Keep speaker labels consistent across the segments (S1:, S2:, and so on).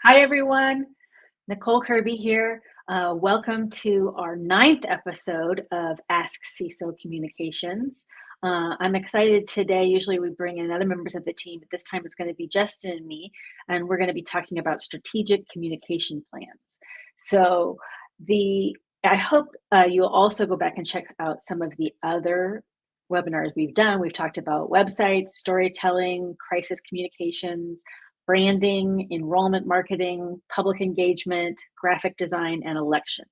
S1: Hi, everyone. Nicole Kirby here. Welcome to our ninth episode of Ask CESO Communications. I'm excited today. Usually we bring in other members of the team, but this time it's going to be Justin and me, and we're going to be talking about strategic communication plans. So I hope you'll also go back and check out some of the other webinars we've done. We've talked about websites, storytelling, crisis communications, branding, enrollment marketing, public engagement, graphic design, and elections.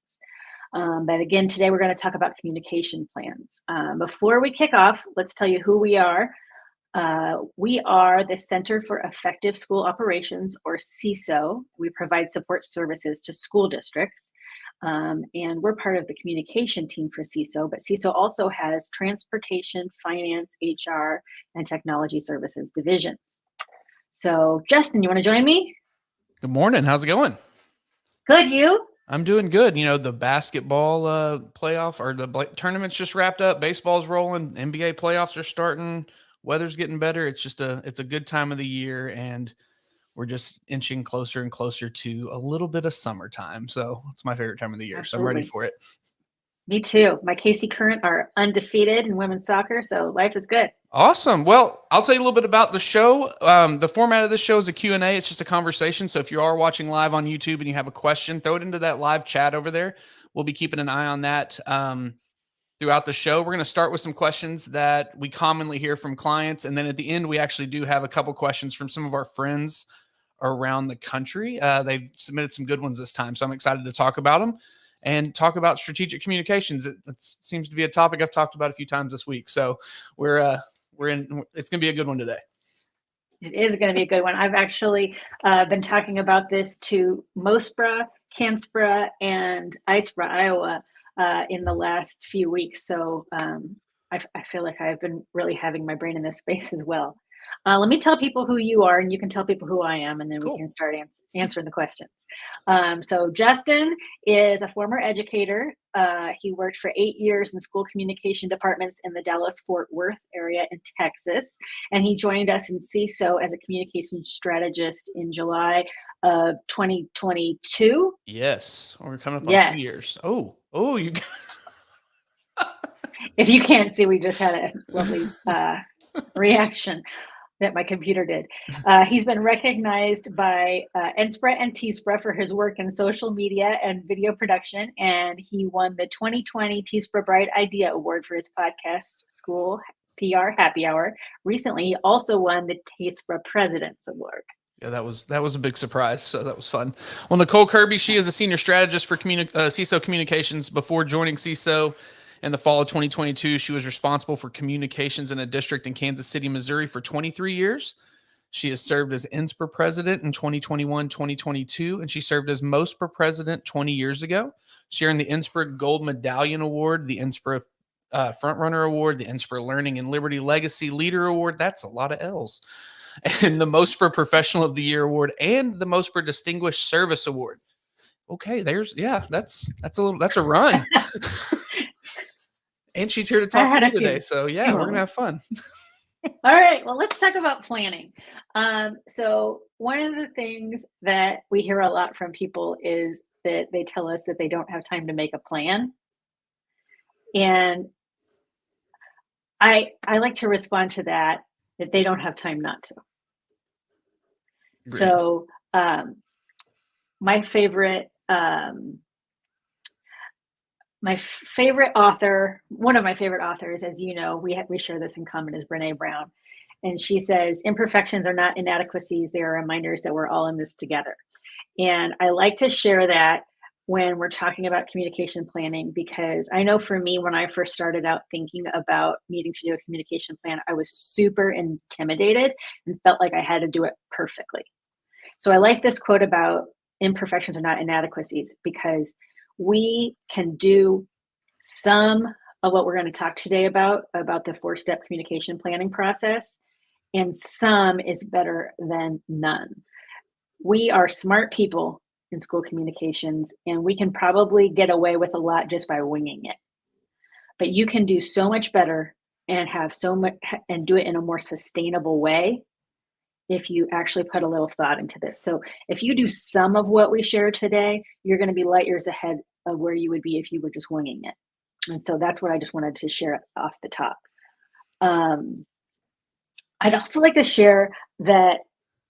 S1: But again, today we're going to talk about communication plans. Before we kick off, let's tell you who we are. We are the Center for Effective School Operations, or CESO. We provide support services to school districts. And we're part of the communication team for CESO, but CESO also has transportation, finance, HR, and technology services divisions. So, Justin, you want to join me?
S2: Good morning. How's it going?
S1: Good, you?
S2: I'm doing good. You know, the basketball playoff or the tournament's just wrapped up. Baseball's rolling. NBA playoffs are starting. Weather's getting better. It's a good time of the year, and we're just inching closer and closer to a little bit of summertime. So it's my favorite time of the year.
S1: Absolutely.
S2: So I'm ready for it.
S1: Me too. My KC Current are undefeated in women's soccer, so life is good.
S2: Awesome. Well, I'll tell you a little bit about the show. The format of this show is a Q&A. It's just a conversation. So if you are watching live on YouTube and you have a question, throw it into that live chat over there. We'll be keeping an eye on that throughout the show. We're going to start with some questions that we commonly hear from clients. And then at the end, we actually do have a couple questions from some of our friends around the country. They've submitted some good ones this time. So I'm excited to talk about them and talk about strategic communications. It seems to be a topic I've talked about a few times this week. So it's going to be a good one today.
S1: It is going to be a good one. I've actually been talking about this to Mospra, Canspra, and Icebra, Iowa in the last few weeks. So I feel like I've been really having my brain in this space as well. Let me tell people who you are, and you can tell people who I am, and then we can start answering the questions. So Justin is a former educator. He worked for 8 years in school communication departments in the Dallas-Fort Worth area in Texas, and he joined us in CESO as a communication strategist in July of 2022.
S2: Yes, we're coming up on 2 years. Oh, you.
S1: If you can't see, we just had a lovely reaction that my computer did. He's been recognized by NSPRA and TSPRA for his work in social media and video production, and he won the 2020 TSPRA Bright Idea Award for his podcast, School PR Happy Hour. Recently, he also won the TSPRA President's Award.
S2: Yeah, that was a big surprise, so that was fun. Well, Nicole Kirby, she is a senior strategist for CESO Communications. Before joining CESO in the fall of 2022, she was responsible for communications in a district in Kansas City, Missouri for 23 years. She has served as NSPRA president in 2021, 2022, and she served as MOSPRA president 20 years ago. She earned the NSPRA Gold Medallion Award, the NSPRA Frontrunner Award, the NSPRA Learning and Liberty Legacy Leader Award. That's a lot of L's. And the MOSPRA Professional of the Year Award and the MOSPRA Distinguished Service Award. Okay, that's a run. And she's here to talk to me today. So yeah, we're going to have fun.
S1: All right. Well, let's talk about planning. So one of the things that we hear a lot from people is that they tell us that they don't have time to make a plan. And I like to respond to that they don't have time not to. Great. So my favorite author, one of my favorite authors, as you know, we share this in common, is Brené Brown. And she says, imperfections are not inadequacies. They are reminders that we're all in this together. And I like to share that when we're talking about communication planning, because I know for me, when I first started out thinking about needing to do a communication plan, I was super intimidated and felt like I had to do it perfectly. So I like this quote about imperfections are not inadequacies, because we can do some of what we're going to talk today about the 4-step communication planning process, and some is better than none. We are smart people in school communications, and we can probably get away with a lot just by winging it. But you can do so much better and have so much and do it in a more sustainable way if you actually put a little thought into this. So if you do some of what we shared today, you're going to be light years ahead of where you would be if you were just winging it. And so that's what I just wanted to share off the top. I'd also like to share that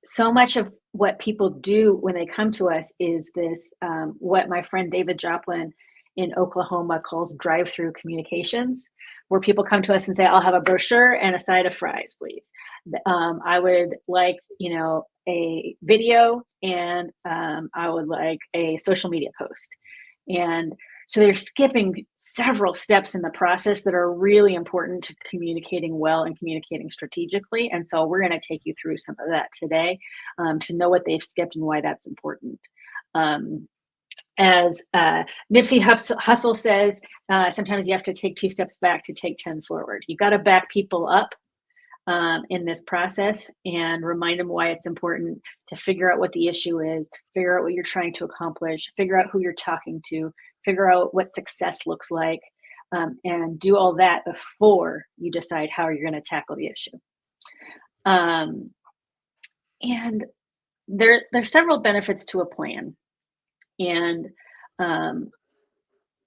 S1: so much of what people do when they come to us is this, what my friend David Joplin in Oklahoma calls drive-through communications, where people come to us and say, I'll have a brochure and a side of fries, please. I would like, a video, and I would like a social media post. And so they're skipping several steps in the process that are really important to communicating well and communicating strategically. And so we're going to take you through some of that today, to know what they've skipped and why that's important. As Nipsey Hussle says, sometimes you have to take 2 steps back to take 10 forward. You've got to back people up in this process and remind them why it's important to figure out what the issue is, figure out what you're trying to accomplish, figure out who you're talking to, figure out what success looks like, and do all that before you decide how you're going to tackle the issue. And there's several benefits to a plan. And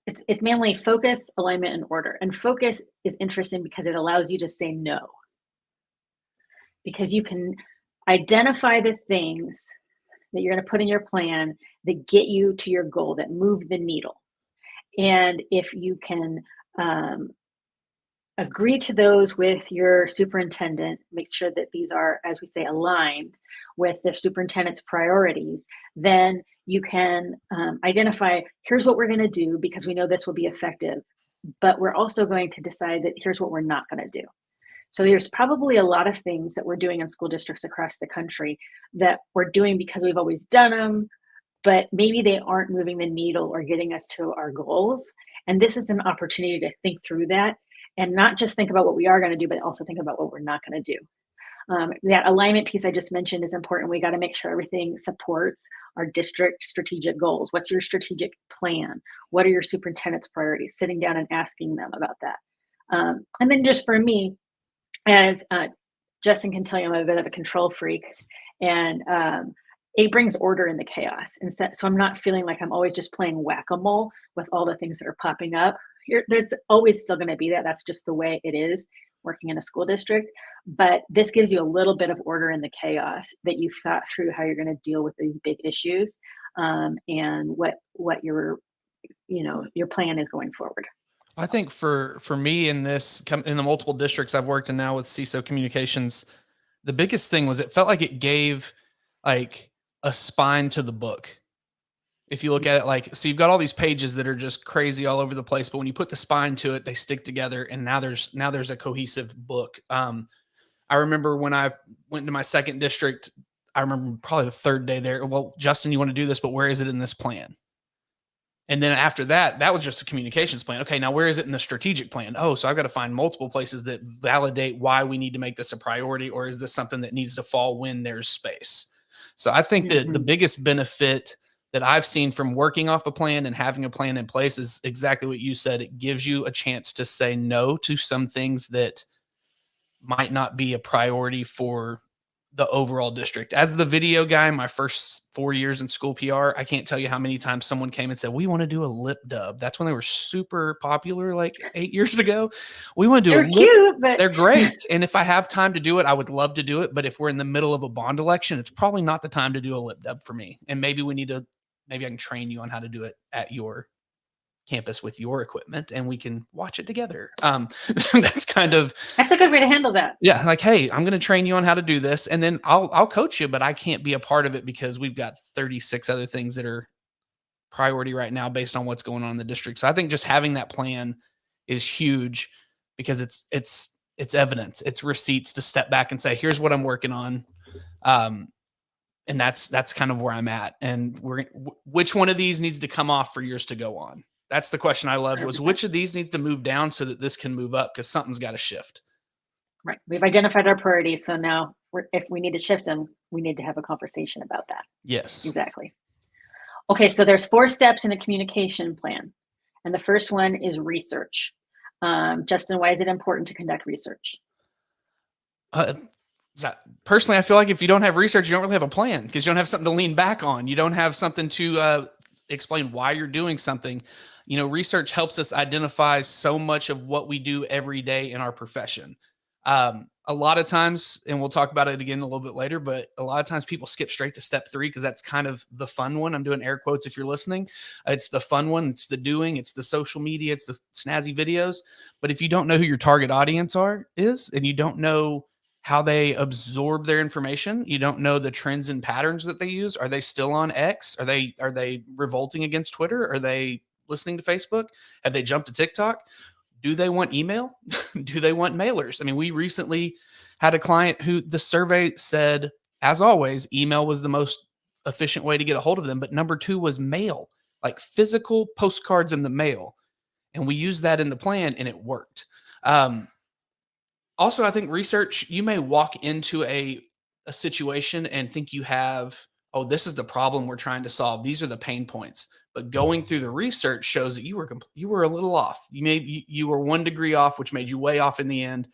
S1: it's mainly focus, alignment, and order. And focus is interesting because it allows you to say no. Because you can identify the things that you're going to put in your plan that get you to your goal, that move the needle. And if you can agree to those with your superintendent, make sure that these are, as we say, aligned with the superintendent's priorities, then you can identify, here's what we're going to do because we know this will be effective, but we're also going to decide that here's what we're not going to do. So there's probably a lot of things that we're doing in school districts across the country that we're doing because we've always done them, but maybe they aren't moving the needle or getting us to our goals. And this is an opportunity to think through that and not just think about what we are going to do, but also think about what we're not going to do. That alignment piece I just mentioned is important. We got to make sure everything supports our district strategic goals. What's your strategic plan? What are your superintendent's priorities? Sitting down and asking them about that. And then just for me, as Justin can tell you, I'm a bit of a control freak, and it brings order in the chaos. And so I'm not feeling like I'm always just playing whack-a-mole with all the things that are popping up. There's always still going to be that. That's just the way it is working in a school district. But this gives you a little bit of order in the chaos that you've thought through how you're going to deal with these big issues, and what your plan is going forward.
S2: I think for me in the multiple districts I've worked in now with CESO communications, the biggest thing was it felt like it gave like a spine to the book. If you look at it so you've got all these pages that are just crazy all over the place, but when you put the spine to it, they stick together, and now there's a cohesive book. I remember when I went to my second district, I remember probably the third day there. Well, Justin, you want to do this, but where is it in this plan? And then after that, that was just a communications plan. Okay, now where is it in the strategic plan? Oh, so I've got to find multiple places that validate why we need to make this a priority, or is this something that needs to fall when there's space? So I think that the biggest benefit that I've seen from working off a plan and having a plan in place is exactly what you said. It gives you a chance to say no to some things that might not be a priority for the overall district. As the video guy, my first 4 years in school PR, I can't tell you how many times someone came and said, we want to do a lip dub. That's when they were super popular, like 8 years ago. We want to do
S1: cute, but
S2: they're great. And if I have time to do it, I would love to do it. But if we're in the middle of a bond election, it's probably not the time to do a lip dub for me. And maybe I can train you on how to do it at your campus with your equipment, and we can watch it together. That's
S1: a good way to handle that.
S2: Yeah. Like, hey, I'm going to train you on how to do this, and then I'll coach you, but I can't be a part of it because we've got 36 other things that are priority right now based on what's going on in the district. So I think just having that plan is huge because it's evidence, it's receipts to step back and say, here's what I'm working on. And that's kind of where I'm at. And which one of these needs to come off for years to go on? That's the question I loved, was 100%. Which of these needs to move down so that this can move up? Because something's got to shift.
S1: Right. We've identified our priorities. So now if we need to shift them, we need to have a conversation about that.
S2: Yes.
S1: Exactly. Okay. So there's 4 steps in a communication plan. And the first one is research. Justin, why is it important to conduct research?
S2: Personally, I feel like if you don't have research, you don't really have a plan because you don't have something to lean back on. You don't have something to explain why you're doing something. Research helps us identify so much of what we do every day in our profession. A lot of times, and we'll talk about it again a little bit later, but a lot of times people skip straight to step 3 because that's kind of the fun one. I'm doing air quotes if you're listening. It's the fun one. It's the doing. It's the social media. It's the snazzy videos. But if you don't know who your target audience is, and you don't know how they absorb their information, you don't know the trends and patterns that they use. Are they still on X? Are they revolting against Twitter? Are they listening to Facebook? Have they jumped to TikTok? Do they want email? Do they want mailers? I mean, we recently had a client who the survey said, as always, email was the most efficient way to get a hold of them. But number 2 was mail, like physical postcards in the mail. And we used that in the plan and it worked. Also, I think research, you may walk into a situation and think you have, oh, this is the problem we're trying to solve. These are the pain points. But going through the research shows that you were a little off. You were 1 degree off, which made you way off in the end.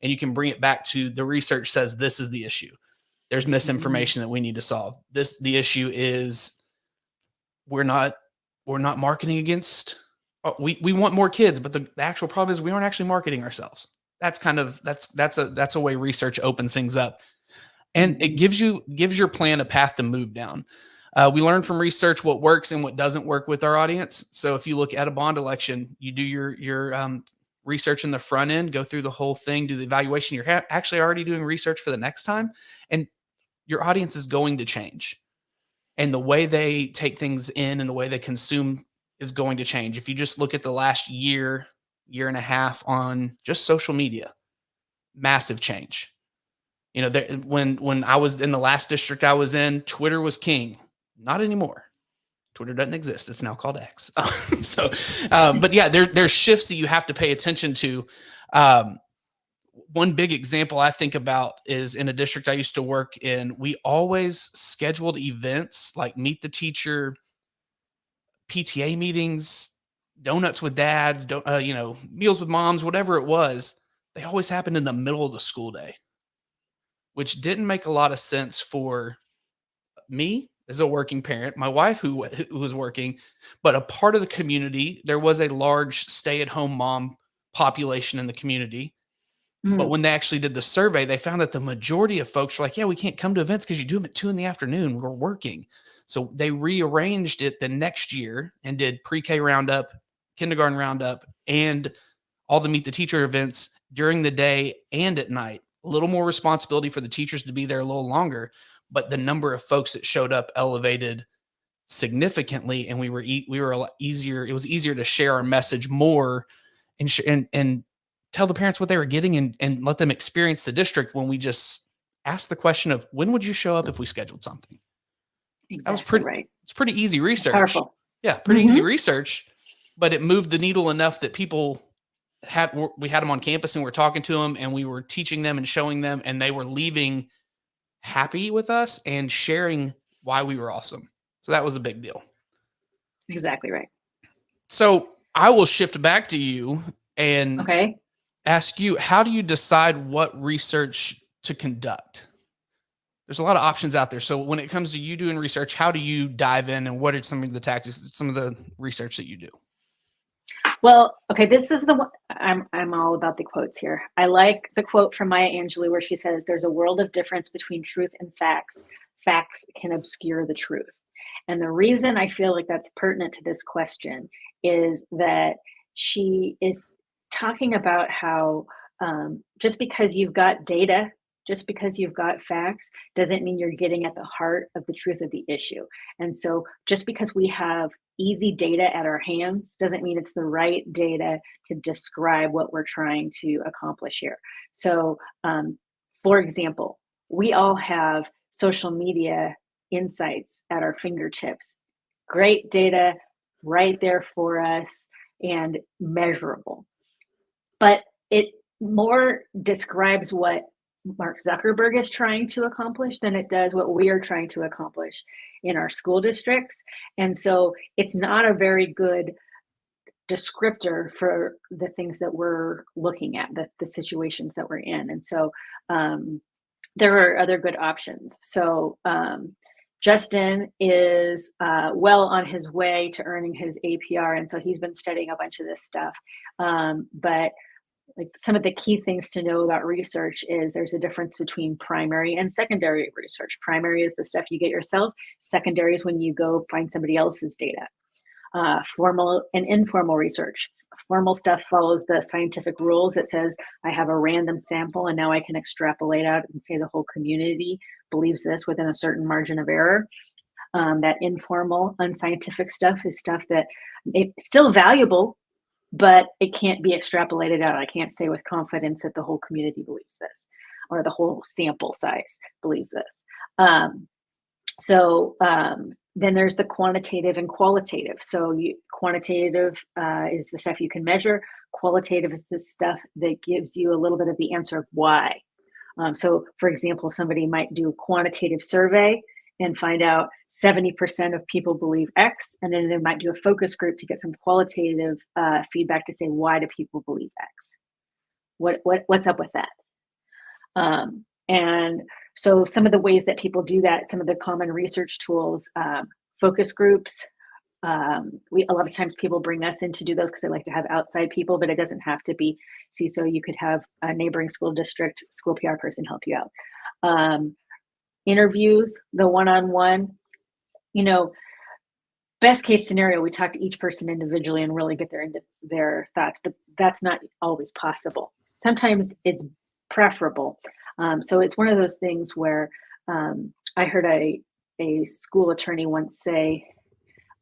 S2: And you can bring it back to the research says this is the issue. There's misinformation that we need to solve. The issue is we're not marketing against. We want more kids, but the actual problem is we aren't actually marketing ourselves. That's a way research opens things up, and it gives your plan a path to move down. We learn from research what works and what doesn't work with our audience. So if you look at a bond election, you do your research in the front end, go through the whole thing, do the evaluation. You're actually already doing research for the next time, and your audience is going to change, and the way they take things in and the way they consume is going to change. If you just look at the last year and a half on just social media, massive change. When I was in the last district I was in, Twitter was king. Not anymore. Twitter doesn't exist. It's now called X. But yeah, there's shifts that you have to pay attention to. One big example I think about is in a district I used to work in, we always scheduled events like meet the teacher, PTA meetings, donuts with dads, meals with moms, whatever it was. They always happened in the middle of the school day, which didn't make a lot of sense for me as a working parent, my wife who was working, but a part of the community. There was a large stay-at-home mom population in the community. But when they actually did the survey, they found that the majority of folks were like, yeah, we can't come to events because you do them at 2 PM. We're working. So they rearranged it the next year and did pre-K roundup, kindergarten roundup, and all the meet the teacher events during the day and at night. A little more responsibility for the teachers to be there a little longer, but the number of folks that showed up elevated significantly, and we were a lot easier. It was easier to share our message more and tell the parents what they were getting and let them experience the district when we just asked the question of when would you show up if we scheduled something.
S1: Exactly.
S2: That was pretty right. It's pretty easy research.
S1: Powerful.
S2: Yeah, pretty easy research, but it moved the needle enough that we had them on campus and we're talking to them and we were teaching them and showing them, and they were leaving happy with us and sharing why we were awesome. So that was a big deal.
S1: Exactly right.
S2: So I will shift back to you and ask you, how do you decide what research to conduct? There's a lot of options out there. So when it comes to you doing research, how do you dive in, and what are some of the tactics, some of the research that you do?
S1: Well, okay, this is the one. I'm all about the quotes here. I like the quote from Maya Angelou where she says, there's a world of difference between truth and facts. Facts can obscure the truth. And the reason I feel like that's pertinent to this question is that she is talking about how just because you've got data, just because you've got facts, doesn't mean you're getting at the heart of the truth of the issue. And so just because we have easy data at our hands doesn't mean it's the right data to describe what we're trying to accomplish here. So, for example, we all have social media insights at our fingertips. Great data right there for us and measurable. But it more describes what Mark Zuckerberg is trying to accomplish than it does what we are trying to accomplish in our school districts. And so it's not a very good descriptor for the things that we're looking at, the situations that we're in. And so there are other good options. So Justin is well on his way to earning his APR, and so he's been studying a bunch of this stuff. But like some of the key things to know about research is there's a difference between primary and secondary research. Primary is the stuff you get yourself. Secondary is when you go find somebody else's data. Formal and informal research. Formal stuff follows the scientific rules that says I have a random sample and now I can extrapolate out and say the whole community believes this within a certain margin of error. That informal, unscientific stuff is stuff that it's still valuable, but it can't be extrapolated out. I can't say with confidence that the whole community believes this or the whole sample size believes this. Then there's the quantitative and qualitative. So quantitative is the stuff you can measure. Qualitative is the stuff that gives you a little bit of the answer of why. So for example, somebody might do a quantitative survey and find out 70% of people believe X, and then they might do a focus group to get some qualitative feedback to say, why do people believe X? What's up with that? And so some of the ways that people do that, some of the common research tools, focus groups, a lot of times people bring us in to do those because they like to have outside people, but it doesn't have to be CESO. You could have a neighboring school district, school PR person help you out. Interviews, the one-on-one, best case scenario, we talk to each person individually and really get their thoughts, but that's not always possible. Sometimes it's preferable. So it's one of those things where I heard a school attorney once say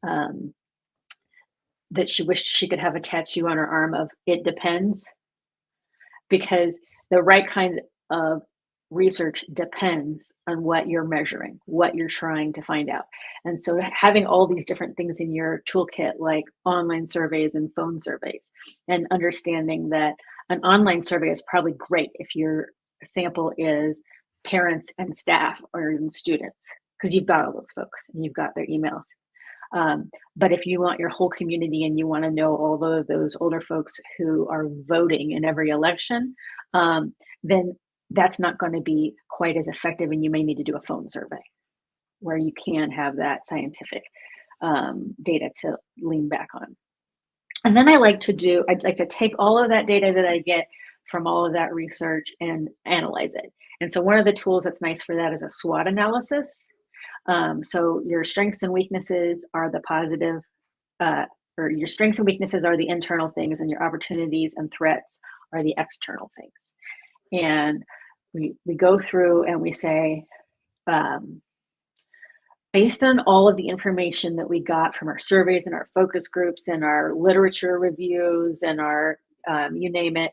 S1: that she wished she could have a tattoo on her arm of "it depends," because the right kind of research depends on what you're measuring, what you're trying to find out. And so having all these different things in your toolkit, like online surveys and phone surveys, and understanding that an online survey is probably great if your sample is parents and staff or even students, because you've got all those folks and you've got their emails. But if you want your whole community and you want to know all of those older folks who are voting in every election, then that's not going to be quite as effective, and you may need to do a phone survey where you can have that scientific data to lean back on. And then I'd like to take all of that data that I get from all of that research and analyze it. And so one of the tools that's nice for that is a SWOT analysis. So your strengths and weaknesses are the positive, or your strengths and weaknesses are the internal things, and your opportunities and threats are the external things. And we go through and we say, based on all of the information that we got from our surveys and our focus groups and our literature reviews and our, you name it,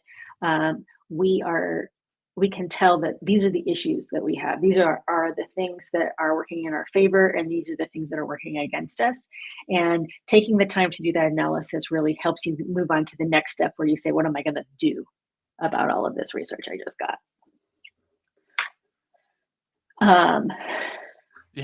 S1: we can tell that these are the issues that we have. These are the things that are working in our favor, and these are the things that are working against us. And taking the time to do that analysis really helps you move on to the next step where you say, what am I going to do about all of this research I just got?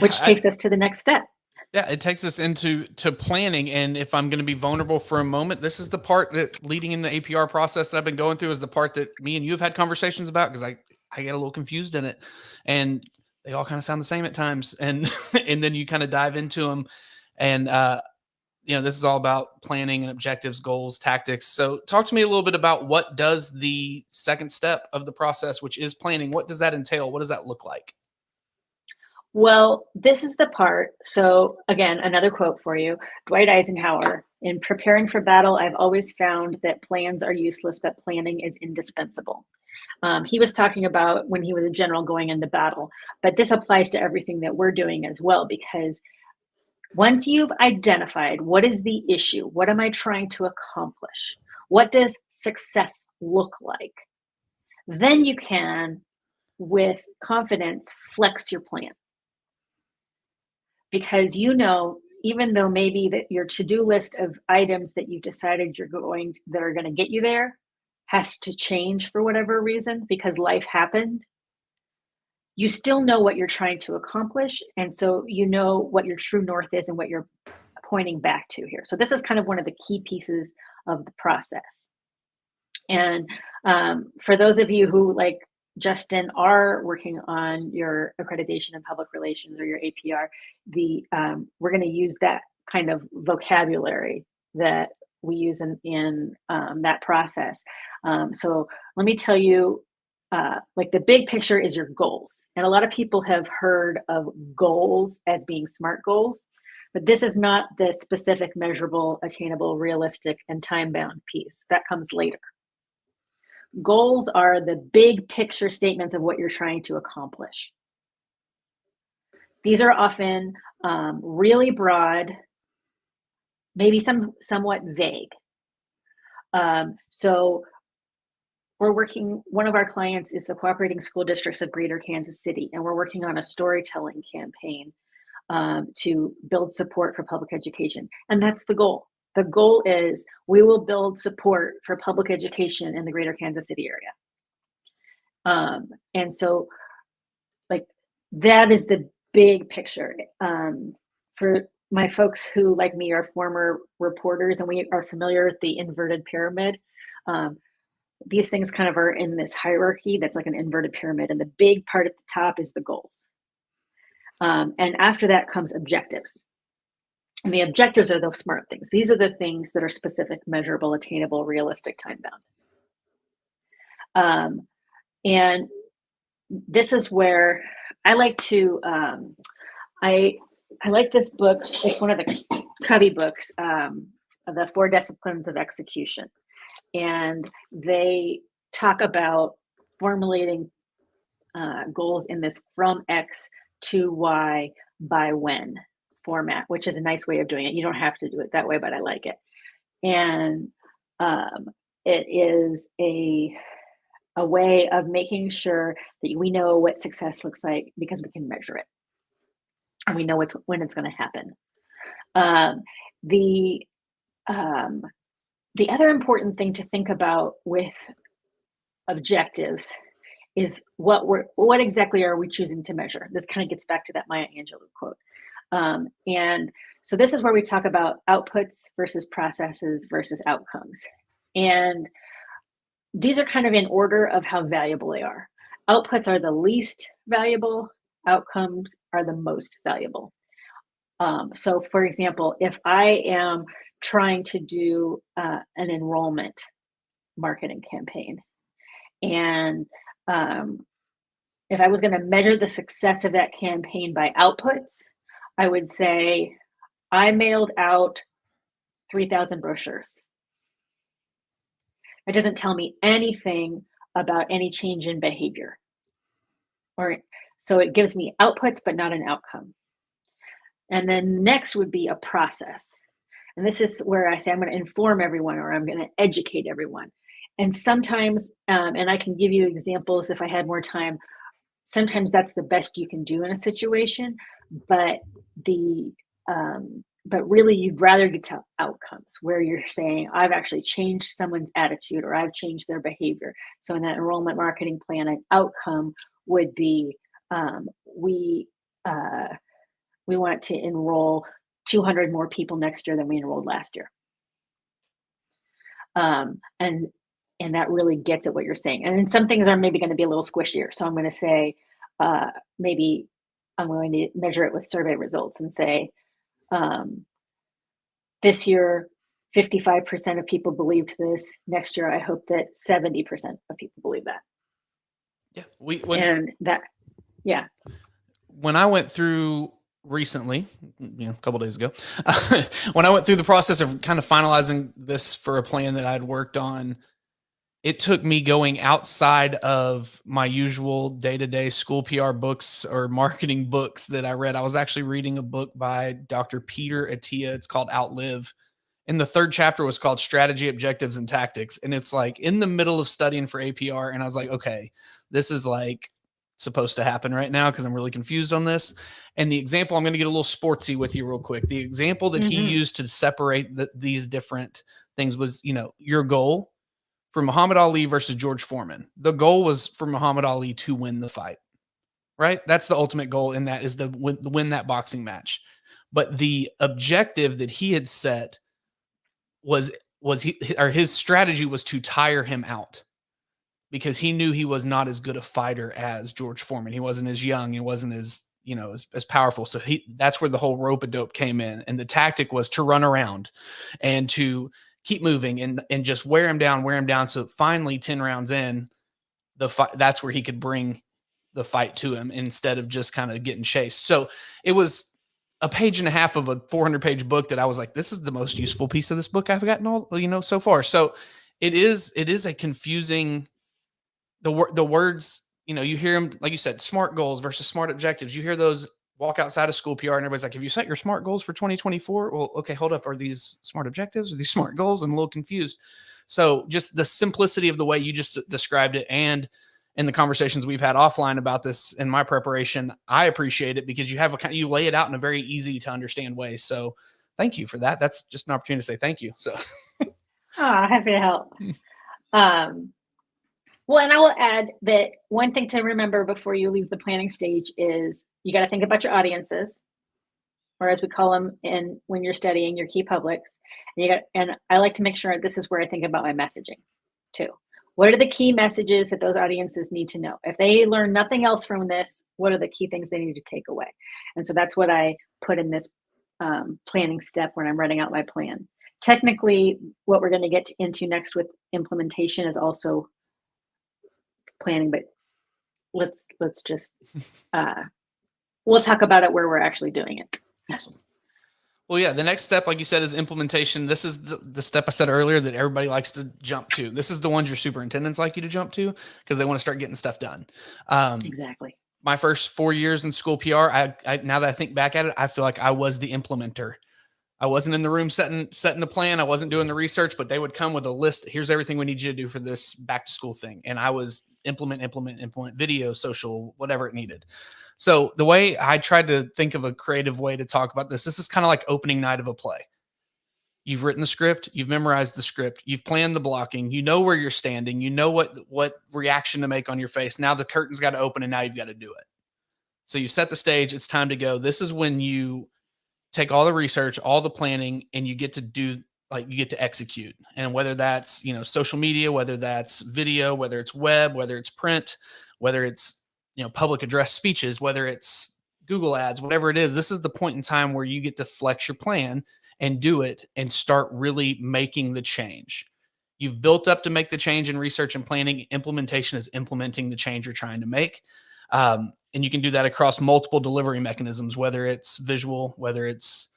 S1: Which takes us to the next step.
S2: Yeah, it takes us into planning. And if I'm going to be vulnerable for a moment, this is the part that leading in the APR process that I've been going through is the part that me and you have had conversations about, because I get a little confused in it, and they all kind of sound the same at times. And and then you kind of dive into them, and this is all about planning and objectives, goals, tactics. So talk to me a little bit about what does the second step of the process, which is planning, what does that entail? What does that look like?
S1: Well, this is the part. So again, another quote for you, Dwight Eisenhower: "In preparing for battle, I've always found that plans are useless, but planning is indispensable." He was talking about when he was a general going into battle, but this applies to everything that we're doing as well, because once you've identified what is the issue, what am I trying to accomplish, what does success look like, then you can, with confidence, flex your plan. Because even though maybe that your to-do list of items that you've decided that are going to get you there has to change for whatever reason because life happened, you still know what you're trying to accomplish, and so you know what your true north is and what you're pointing back to here. So this is kind of one of the key pieces of the process. And for those of you who Justin, are working on your accreditation in public relations or your APR, we're going to use that kind of vocabulary that we use in that process. So let me tell you, like the big picture is your goals. And a lot of people have heard of goals as being SMART goals, but this is not the specific, measurable, attainable, realistic, and time-bound piece. That comes later. Goals are the big picture statements of what you're trying to accomplish. These are often really broad, maybe somewhat vague. So we're working, one of our clients is the Cooperating School Districts of Greater Kansas City, and we're working on a storytelling campaign to build support for public education. And that's the goal. The goal is we will build support for public education in the Greater Kansas City area. And so, like, that is the big picture. For my folks who, like me, are former reporters and we are familiar with the inverted pyramid, these things kind of are in this hierarchy that's like an inverted pyramid. And the big part at the top is the goals. And after that comes objectives. And the objectives are the SMART things. These are the things that are specific, measurable, attainable, realistic, time-bound. And this is where I like to, I like this book. It's one of the Covey books, The 4 Disciplines of Execution. And they talk about formulating goals in this from X to Y by when format, which is a nice way of doing it. You don't have to do it that way, but I like it. And it is a way of making sure that we know what success looks like because we can measure it. And we know when it's going to happen. The other important thing to think about with objectives is what exactly are we choosing to measure? This kind of gets back to that Maya Angelou quote. And so this is where we talk about outputs versus processes versus outcomes. And these are kind of in order of how valuable they are. Outputs are the least valuable, outcomes are the most valuable. So for example, if I am trying to do an enrollment marketing campaign, and if I was going to measure the success of that campaign by outputs, I would say I mailed out 3,000 brochures. It doesn't tell me anything about any change in behavior. So it gives me outputs, but not an outcome. And then next would be a process. And this is where I say I'm going to inform everyone or I'm going to educate everyone. And sometimes, and I can give you examples if I had more time, sometimes that's the best you can do in a situation, but really you'd rather get to outcomes where you're saying, I've actually changed someone's attitude or I've changed their behavior. So in that enrollment marketing plan, an outcome would be, we want to enroll 200 more people next year than we enrolled last year. And that really gets at what you're saying. And then some things are maybe going to be a little squishier. So I'm going to say, maybe I'm going to measure it with survey results and say, this year, 55% of people believed this. Next year, I hope that 70% of people believe that.
S2: Yeah. When I went through recently, a couple days ago, when I went through the process of kind of finalizing this for a plan that I'd worked on, it took me going outside of my usual day-to-day school PR books or marketing books that I read. I was actually reading a book by Dr. Peter Attia. It's called Outlive. And the 3rd chapter was called Strategy, Objectives, and Tactics. And it's like in the middle of studying for APR. And I was like, okay, this is like supposed to happen right now because I'm really confused on this. And the example, I'm going to get a little sportsy with you real quick. The example that he used to separate these different things was, your goal for Muhammad Ali versus George Foreman. The goal was for Muhammad Ali to win the fight, right? That's the ultimate goal in that is to win that boxing match. But the objective that he had set was his strategy was to tire him out. because he knew he was not as good a fighter as George Foreman. He wasn't as young. He wasn't as, as powerful. So that's where the whole rope-a-dope came in. And the tactic was to run around and to keep moving and just wear him down. So finally 10 rounds in the fight, that's where he could bring the fight to him instead of just kind of getting chased. So it was a page and a half of a 400-page book that I was like, this is the most useful piece of this book I've gotten so far. So it is a confusing, the words, you hear them, like you said, SMART goals versus SMART objectives. You hear those walk outside of school PR and everybody's like, have you set your SMART goals for 2024? Well, okay, hold up. Are these SMART objectives? Are these SMART goals? I'm a little confused. So just the simplicity of the way you just described it, and in the conversations we've had offline about this in my preparation, I appreciate it because you lay it out in a very easy to understand way. So thank you for that. That's just an opportunity to say thank you. So
S1: happy to help. Well, and I will add that one thing to remember before you leave the planning stage is you got to think about your audiences, or as we call them when you're studying, your key publics. And I like to make sure this is where I think about my messaging too. What are the key messages that those audiences need to know? If they learn nothing else from this, what are the key things they need to take away? And so that's what I put in this planning step when I'm writing out my plan. Technically, what we're going to get into next with implementation is also planning, but let's just we'll talk about it where we're actually doing it.
S2: Awesome. Well, yeah, the next step, like you said, is implementation. This is the step I said earlier that everybody likes to jump to. This is the ones your superintendents like you to jump to because they want to start getting stuff done.
S1: Exactly.
S2: My first 4 years in school PR, I now that I think back at it, I feel like I was the implementer. I wasn't in the room setting the plan. I wasn't doing the research, but they would come with a list. Here's everything we need you to do for this back to school thing. And I was implement video, social, whatever it needed. So the way I tried to think of a creative way to talk about this is kind of like opening night of a play. You've written the script, you've memorized the script, you've planned the blocking, you know where you're standing, you know what reaction to make on your face. Now the curtain's got to open and now you've got to do it. So you set the stage, it's time to go. This is when you take all the research, all the planning, and you get to execute. And whether that's, social media, whether that's video, whether it's web, whether it's print, whether it's, public address speeches, whether it's Google ads, whatever it is, this is the point in time where you get to flex your plan and do it and start really making the change. You've built up to make the change in research and planning. Implementation is implementing the change you're trying to make. And you can do that across multiple delivery mechanisms, whether it's visual, whether it's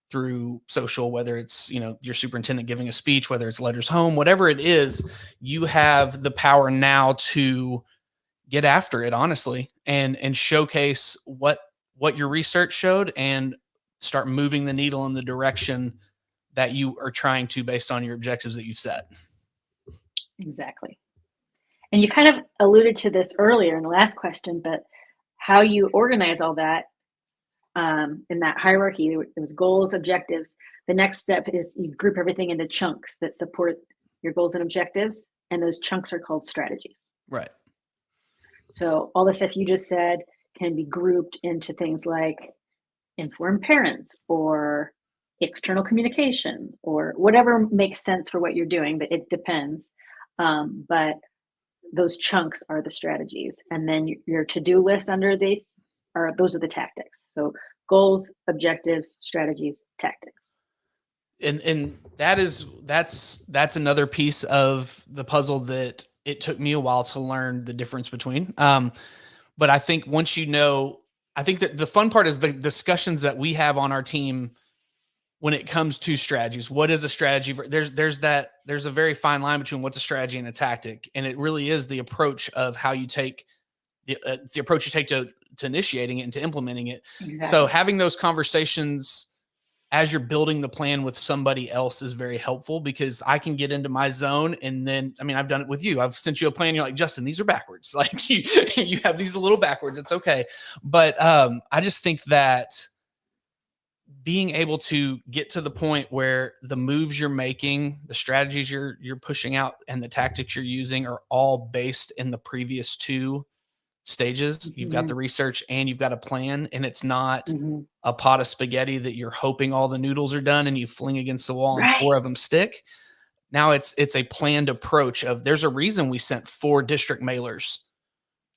S2: through social, whether it's, your superintendent giving a speech, whether it's letters home, whatever it is, you have the power now to get after it, honestly, and showcase what your research showed and start moving the needle in the direction that you are trying to based on your objectives that you've set.
S1: Exactly. And you kind of alluded to this earlier in the last question, but how you organize all that in that hierarchy, it was goals, objectives. The next step is you group everything into chunks that support your goals and objectives. And those chunks are called strategies.
S2: Right.
S1: So all the stuff you just said can be grouped into things like informed parents or external communication or whatever makes sense for what you're doing, but it depends. But those chunks are the strategies. And then your to-do list under those are the tactics. So goals, objectives, strategies, tactics.
S2: And that's another piece of the puzzle that it took me a while to learn the difference between. But I think once I think that the fun part is the discussions that we have on our team when it comes to strategies. What is a strategy? There's a very fine line between what's a strategy and a tactic. And it really is the approach of how you take the approach you take to initiating it and to implementing it. Exactly. So having those conversations as you're building the plan with somebody else is very helpful because I can get into my zone. And then, I've done it with you. I've sent you a plan. You're like, Justin, these are backwards. Like you have these a little backwards. It's okay. But I just think that being able to get to the point where the moves you're making, the strategies you're pushing out, and the tactics you're using are all based in the previous two stages. Mm-hmm. You've got the research and you've got a plan, and it's not a pot of spaghetti that you're hoping all the noodles are done and you fling against the wall and 4 of them stick. Now it's a planned approach of there's a reason we sent 4 district mailers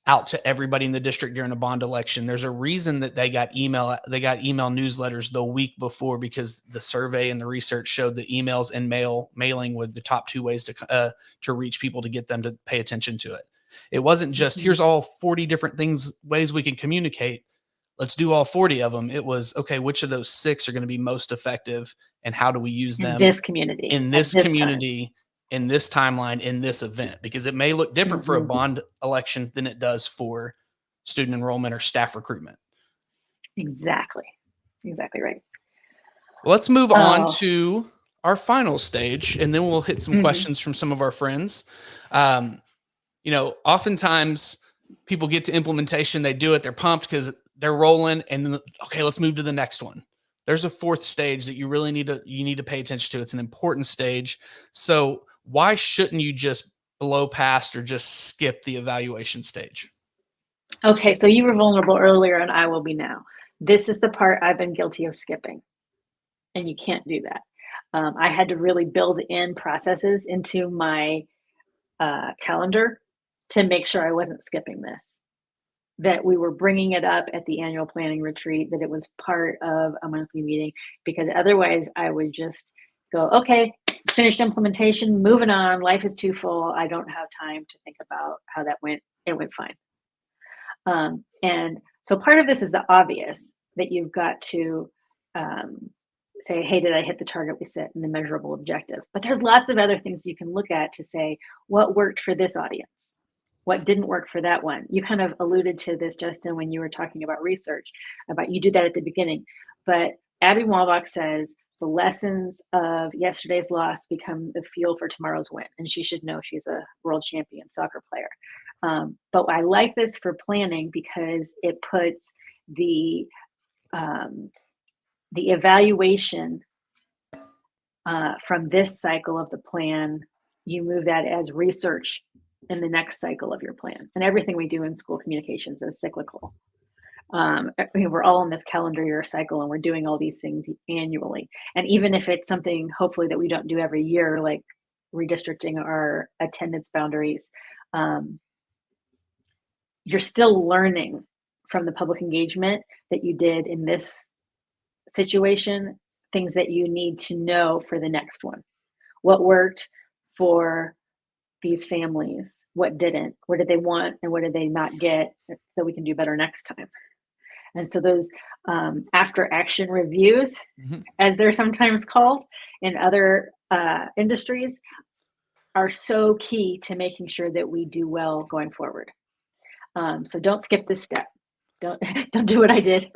S2: out to everybody in the district during a bond election. There's a reason that they got email newsletters the week before, because the survey and the research showed that emails and mailing were the top 2 ways to reach people, to get them to pay attention to it. It wasn't just here's all 40 different ways we can communicate. Let's do all 40 of them. It was, okay, which of those 6 are going to be most effective, and how do we use them
S1: in this community,
S2: in this timeline, in this event? Because it may look different for a bond election than it does for student enrollment or staff recruitment.
S1: Exactly right.
S2: Well, let's move on to our final stage, and then we'll hit some questions from some of our friends. Oftentimes people get to implementation, they do it, they're pumped because they're rolling, and then, okay, let's move to the next one. There's a 4th stage that you really need to pay attention to. It's an important stage. So why shouldn't you just blow past or just skip the evaluation stage?
S1: Okay, so you were vulnerable earlier, and I will be now. This is the part I've been guilty of skipping, and you can't do that. I had to really build in processes into my calendar to make sure I wasn't skipping this, that we were bringing it up at the annual planning retreat, that it was part of a monthly meeting, because otherwise I would just go, okay, finished implementation, moving on, life is too full, I don't have time to think about how that went. It went fine. And so part of this is the obvious, that you've got to say, hey, did I hit the target we set in the measurable objective? But there's lots of other things you can look at to say, what worked for this audience? What didn't work for that one? You kind of alluded to this, Justin, when you were talking about research, about you do that at the beginning. But Abby Wambach says the lessons of yesterday's loss become the fuel for tomorrow's win. And she should know, she's a world champion soccer player. But I like this for planning because it puts the evaluation from this cycle of the plan, you move that as research in the next cycle of your plan. And everything we do in school communications is cyclical. We're all in this calendar year cycle, and we're doing all these things annually. And even if it's something hopefully that we don't do every year, like redistricting our attendance boundaries, you're still learning from the public engagement that you did in this situation, things that you need to know for the next one. What worked for these families? What didn't? What did they want and what did they not get, so we can do better next time? And so those after action reviews, as they're sometimes called in other industries, are so key to making sure that we do well going forward. So don't skip this step. Don't do what I did.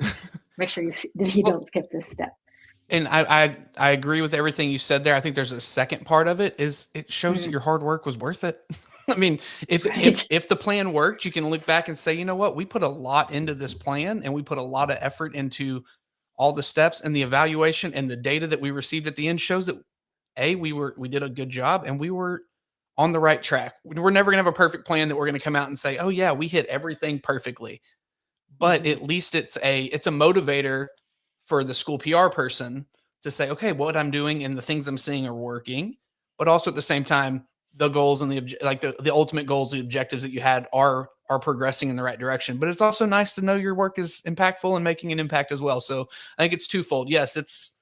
S1: Make sure you don't skip this step.
S2: And I agree with everything you said there. I think there's a second part of it, is it shows that your hard work was worth it. I mean, if the plan worked, you can look back and say, you know what, we put a lot into this plan, and we put a lot of effort into all the steps, and the evaluation and the data that we received at the end shows that we did a good job, and we were on the right track. We're never gonna have a perfect plan that we're gonna come out and say, oh yeah, we hit everything perfectly. But at least it's a motivator for the school PR person to say, okay, what I'm doing and the things I'm seeing are working, but also at the same time, the goals and the ultimate goals, the objectives that you had are progressing in the right direction. But it's also nice to know your work is impactful and making an impact as well. So I think it's twofold. Yes, it's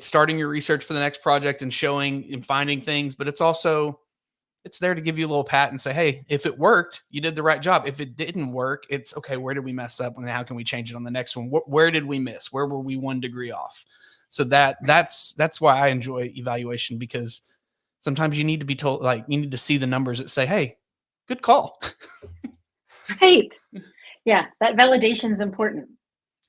S2: starting your research for the next project and showing and finding things, but it's there to give you a little pat and say, hey, if it worked, you did the right job. If it didn't work, it's okay, where did we mess up and how can we change it on the next one? Where did we miss? Where were we 1 degree off? So that's why I enjoy evaluation, because sometimes you need to be told, like, you need to see the numbers that say, hey, good call.
S1: Right. Yeah, that validation is important.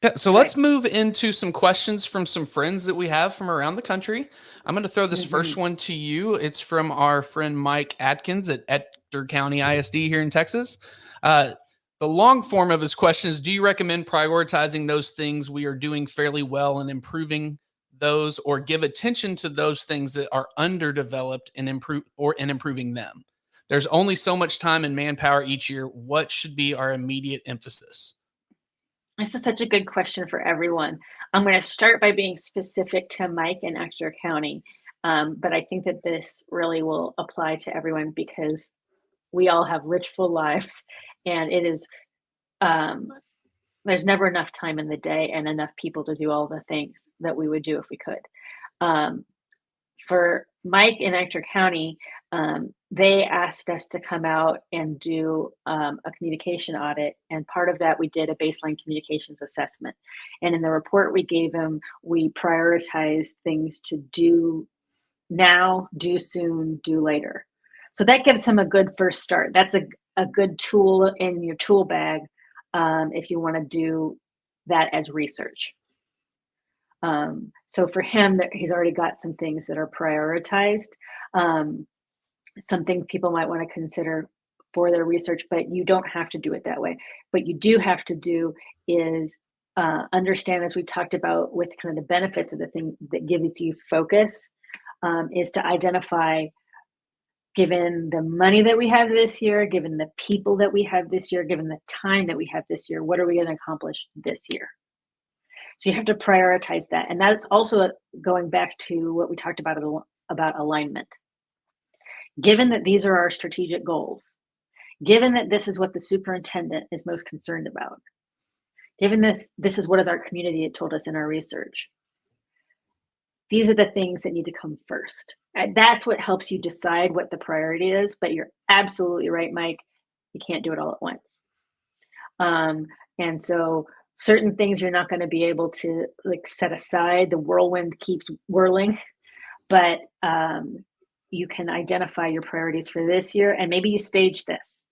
S2: Yeah, so let's move into some questions from some friends that we have from around the country. I'm going to throw this first one to you. It's from our friend Mike Atkins at Ector County ISD here in Texas. The long form of his question is, do you recommend prioritizing those things we are doing fairly well and improving those, or give attention to those things that are underdeveloped and improving them? There's only so much time and manpower each year. What should be our immediate emphasis?
S1: This is such a good question for everyone. I'm going to start by being specific to Mike in Ector County. But I think that this really will apply to everyone because we all have rich, full lives, and it is um, there's never enough time in the day and enough people to do all the things that we would do if we could. Um, for Mike in Ector County, they asked us to come out and do a communication audit. And part of that, we did a baseline communications assessment. And in the report we gave them, we prioritized things to do now, do soon, do later. So that gives them a good first start. That's a good tool in your tool bag if you want to do that as research. So for him, he's already got some things that are prioritized. Some things people might want to consider for their research, but you don't have to do it that way. What you do have to do is understand, as we talked about with kind of the benefits of the thing that gives you focus, is to identify, given the money that we have this year, given the people that we have this year, given the time that we have this year, what are we going to accomplish this year? So you have to prioritize that. And that's also going back to what we talked about alignment. Given that these are our strategic goals, given that this is what the superintendent is most concerned about, given that this is what as our community had told us in our research, these are the things that need to come first. And that's what helps you decide what the priority is. But you're absolutely right, Mike. You can't do it all at once. And so certain things you're not going to be able to set aside. The whirlwind keeps whirling, but you can identify your priorities for this year, and maybe you stage this.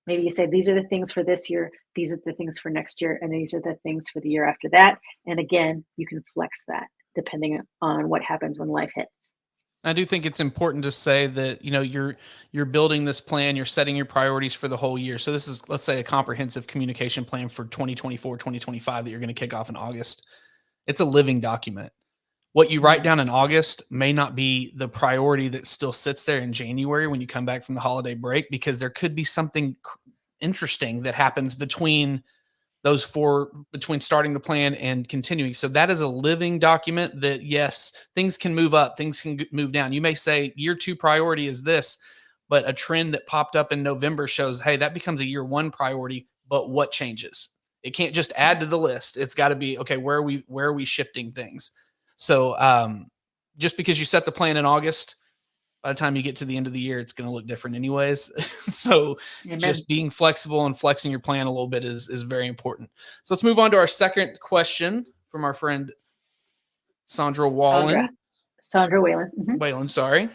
S1: Maybe you say, these are the things for this year, these are the things for next year, and these are the things for the year after that. And again, you can flex that depending on what happens when life hits.
S2: I do think it's important to say that, you're building this plan, you're setting your priorities for the whole year. So this is, let's say, a comprehensive communication plan for 2024, 2025 that you're going to kick off in August. It's a living document. What you write down in August may not be the priority that still sits there in January when you come back from the holiday break, because there could be something interesting that happens between between starting the plan and continuing. So that is a living document that, yes, things can move up, things can move down. You may say year 2 priority is this, but a trend that popped up in November shows, hey, that becomes a year 1 priority, but what changes? It can't just add to the list. It's got to be, okay, where are we shifting things? So just because you set the plan in August, by the time you get to the end of the year, it's going to look different anyways. So
S1: Amen.
S2: Just being flexible and flexing your plan a little bit is very important. So let's move on to our second question from our friend Sandra Whalen.
S1: Sandra Whalen.
S2: Whalen, sorry.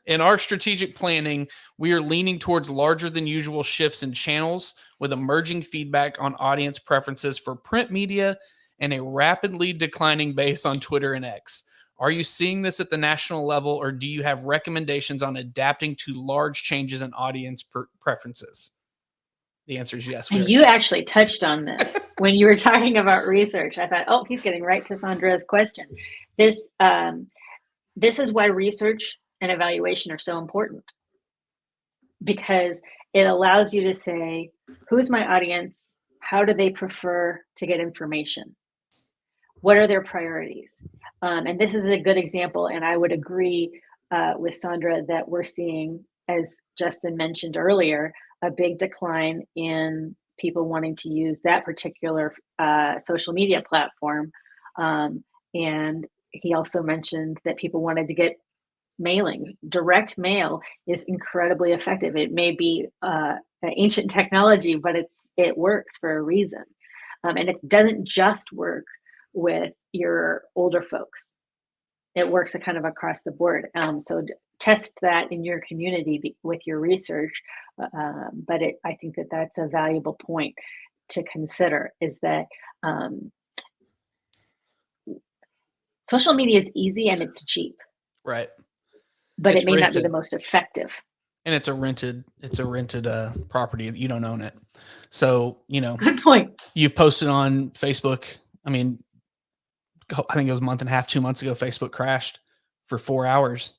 S2: In our strategic planning, we are leaning towards larger than usual shifts in channels with emerging feedback on audience preferences for print media and a rapidly declining base on Twitter and X. Are you seeing this at the national level, or do you have recommendations on adapting to large changes in audience preferences? The answer is yes.
S1: And you actually touched on this when you were talking about research. I thought, oh, he's getting right to Sandra's question. This is why research and evaluation are so important, because it allows you to say, who's my audience? How do they prefer to get information? What are their priorities? And this is a good example. And I would agree with Sandra that we're seeing, as Justin mentioned earlier, a big decline in people wanting to use that particular social media platform. And he also mentioned that people wanted to get mailing. Direct mail is incredibly effective. It may be an ancient technology, but it works for a reason. And it doesn't just work with your older folks. It works kind of across the board. So test that in your community with your research. But I think that that's a valuable point to consider, is that social media is easy and it's cheap.
S2: Right.
S1: But it may not be the most effective.
S2: And it's a rented property. You don't own it. So,
S1: good point.
S2: You've posted on Facebook. I mean, I think it was a month and a half, 2 months ago, Facebook crashed for 4 hours.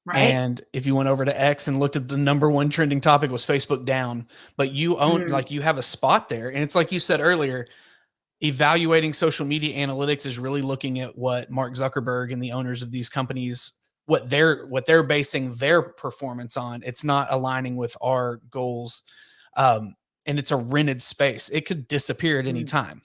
S2: Right. And if you went over to X and looked at the number 1 trending topic was Facebook down, but you own, you have a spot there. And it's like you said earlier, evaluating social media analytics is really looking at what Mark Zuckerberg and the owners of these companies what they're basing their performance on. It's not aligning with our goals. And it's a rented space. It could disappear at any time.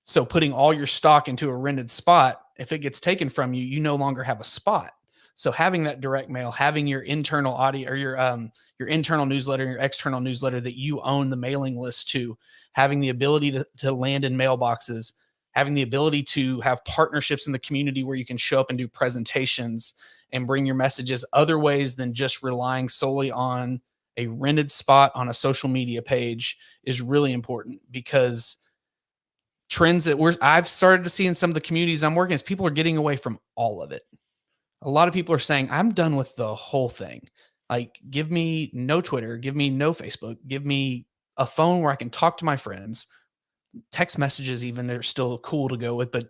S2: So putting all your stock into a rented spot, if it gets taken from you, you no longer have a spot. So having that direct mail, having your internal audio or your internal newsletter, your external newsletter that you own the mailing list to, having the ability to land in mailboxes, having the ability to have partnerships in the community where you can show up and do presentations and bring your messages other ways than just relying solely on a rented spot on a social media page is really important, because trends that I've started to see in some of the communities I'm working is people are getting away from all of it. A lot of people are saying, I'm done with the whole thing. Like, give me no Twitter, give me no Facebook, give me a phone where I can talk to my friends. Text messages even are still cool to go with, but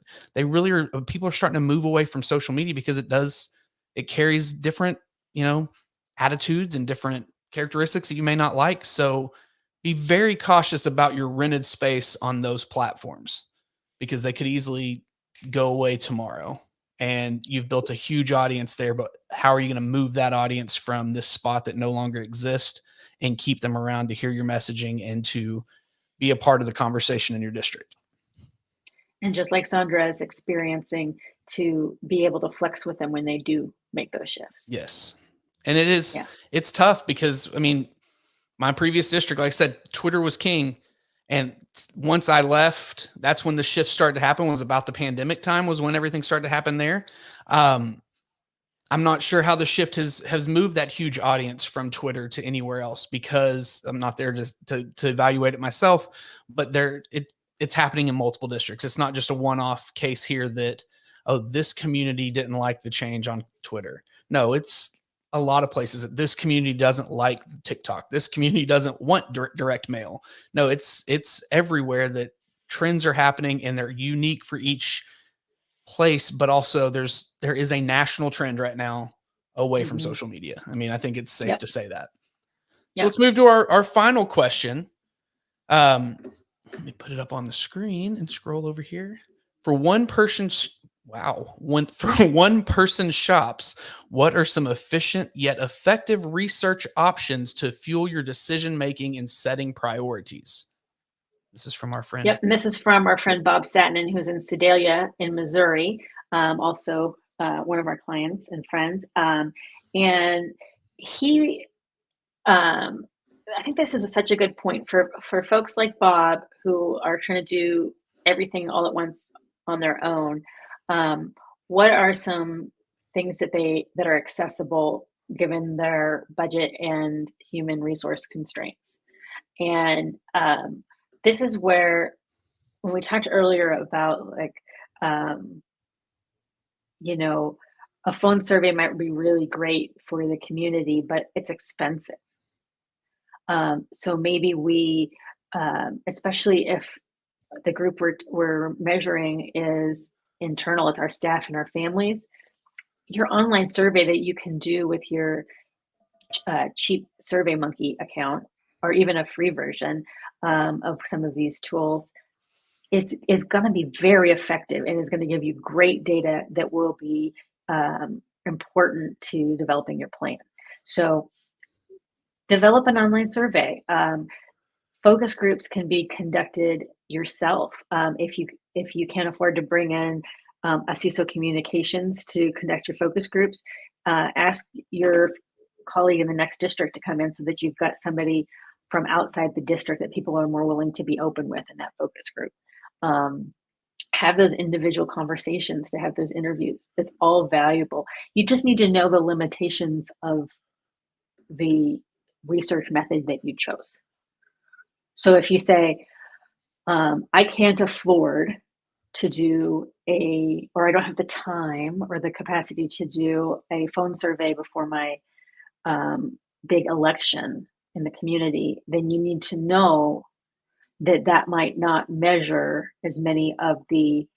S2: people are starting to move away from social media because it carries different, attitudes and different characteristics that you may not like. So be very cautious about your rented space on those platforms, because they could easily go away tomorrow. And you've built a huge audience there, but how are you going to move that audience from this spot that no longer exists and keep them around to hear your messaging and to be a part of the conversation in your district?
S1: And just like Sandra is experiencing, to be able to flex with them when they do make those shifts.
S2: Yes. And it's tough because, my previous district, like I said, Twitter was king. And once I left, that's when the shift started to happen. Was about the pandemic time was when everything started to happen there. I'm not sure how the shift has moved that huge audience from Twitter to anywhere else, because I'm not there to evaluate it myself, but it's happening in multiple districts. It's not just a one-off case here that, oh, this community didn't like the change on Twitter. No, it's a lot of places that this community doesn't like TikTok. This community doesn't want direct mail. No, it's everywhere that trends are happening, and they're unique for each place, but also there is a national trend right now away from social media. I think it's safe to say that. So let's move to our final question. Let me put it up on the screen and scroll over here. For one person shops, what are some efficient yet effective research options to fuel your decision making and setting priorities? This is from our friend.
S1: Yep, and this is from our friend Bob Satnin, who's in Sedalia in Missouri, also one of our clients and friends. And he, I think this is such a good point for folks like Bob who are trying to do everything all at once on their own. What are some things that are accessible given their budget and human resource constraints? And this is where, when we talked earlier about a phone survey might be really great for the community, but it's expensive. So maybe we, especially if the group we're measuring is internal, it's our staff and our families, your online survey that you can do with your cheap SurveyMonkey account, or even a free version of some of these tools, is going to be very effective, and is going to give you great data that will be important to developing your plan. So develop an online survey. Focus groups can be conducted yourself. If you can't afford to bring in a CESO communications to conduct your focus groups, ask your colleague in the next district to come in, so that you've got somebody from outside the district that people are more willing to be open with in that focus group. Have those individual conversations, to have those interviews. It's all valuable. You just need to know the limitations of the research method that you chose. So if you say, I can't afford to do or I don't have the time or the capacity to do a phone survey before my big election in the community, then you need to know that might not measure as many of the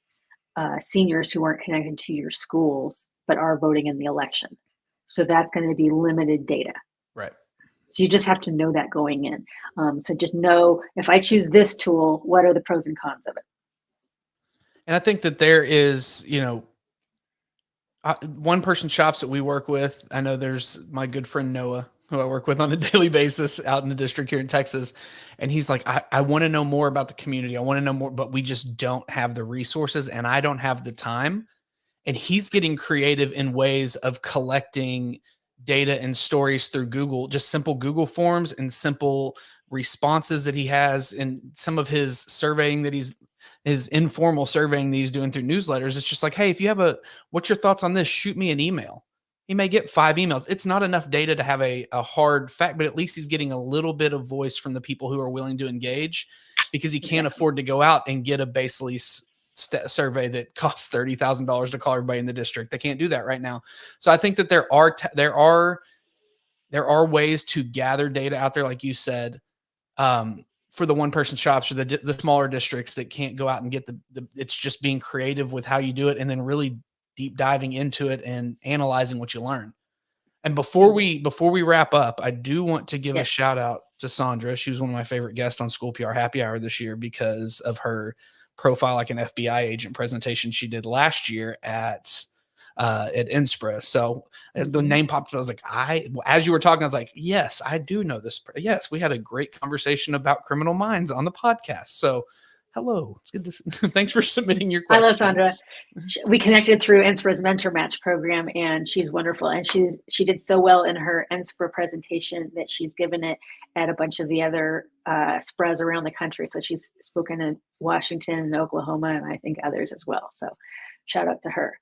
S1: seniors who aren't connected to your schools but are voting in the election. So that's going to be limited data.
S2: Right.
S1: So you just have to know that going in. So just know, if I choose this tool, what are the pros and cons of it?
S2: And I think that there is, one person shops that we work with. I know there's my good friend Noah, who I work with on a daily basis out in the district here in Texas. And he's like, I want to know more about the community. I want to know more, but we just don't have the resources and I don't have the time. And he's getting creative in ways of collecting data and stories through Google, just simple Google forms and simple responses that he has in some of his surveying that his informal surveying that he's doing through newsletters. It's just like, hey, if you have what's your thoughts on this? Shoot me an email. He may get 5 emails. It's not enough data to have a hard fact, but at least he's getting a little bit of voice from the people who are willing to engage, because he can't afford to go out and get a base lease survey that costs $30,000 to call everybody in the district. They can't do that right now. So I think that there are ways to gather data out there, like you said, for the one person shops or the smaller districts that can't go out and get it's just being creative with how you do it and then really deep diving into it and analyzing what you learn. And before we wrap up, I do want to give a shout out to Sandra. She was one of my favorite guests on School PR Happy Hour this year because of her profile like an FBI agent presentation she did last year at Inspira. So the name popped up. I was like, as you were talking, I was like, yes, I do know this. Yes, we had a great conversation about criminal minds on the podcast. So hello, it's good to thanks for submitting your question.
S1: I love Sandra. We connected through Inspira's Mentor Match program, and she's wonderful. And she did so well in her Inspira presentation that she's given it at a bunch of the other SPRAs around the country. So she's spoken in Washington and Oklahoma, and I think others as well. So shout out to her.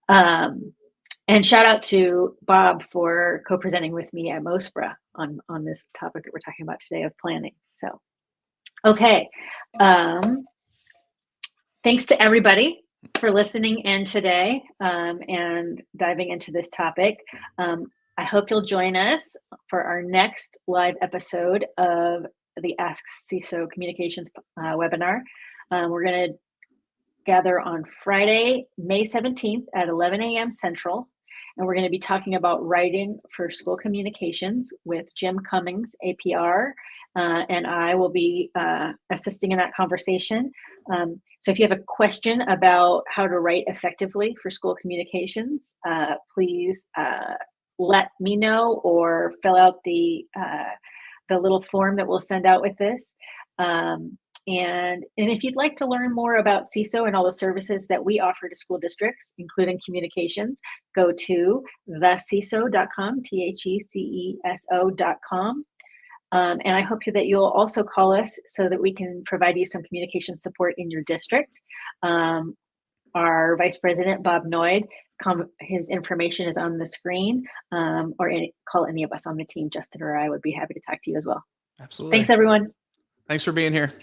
S1: And shout out to Bob for co-presenting with me at MOSPRA on this topic that we're talking about today of planning. So, okay. Thanks to everybody for listening in today and diving into this topic. I hope you'll join us for our next live episode of the Ask CESO Communications webinar. We're going to gather on Friday, May 17th at 11 a.m. Central. And we're going to be talking about writing for school communications with Jim Cummings, APR, and I will be assisting in that conversation. So if you have a question about how to write effectively for school communications, please let me know or fill out the little form that we'll send out with this. And if you'd like to learn more about CESO and all the services that we offer to school districts, including communications, go to theceso.com, THECESO.com. And I hope that you'll also call us so that we can provide you some communication support in your district. Our Vice President, Bob Noyd, his information is on the screen, or call any of us on the team. Justin or I would be happy to talk to you as well.
S2: Absolutely.
S1: Thanks, everyone.
S2: Thanks for being here.